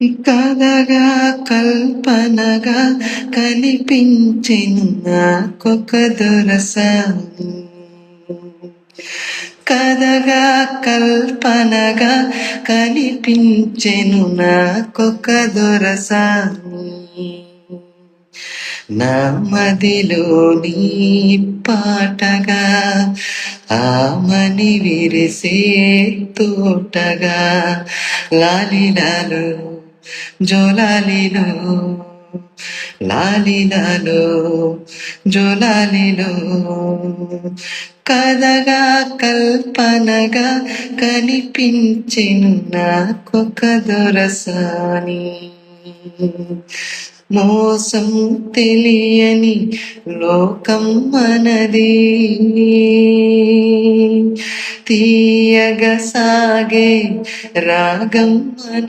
కథగా కల్పనగా కనిపించెను నాకొక దొరసాని. కథగా కల్పనగా కనిపించెను నాకొక దొరసాని. నా మదిలోని పాటగా ఆమని విరిసే తోటగా లాలిలాలో జోలాలిలో లాలిలాలో జోలాలిలో కథగా కల్పనగా కనిపించెను నాకొక దొరసాని. మోసం తెలియని లోకం మనది, తీయగా సాగే రాగం మన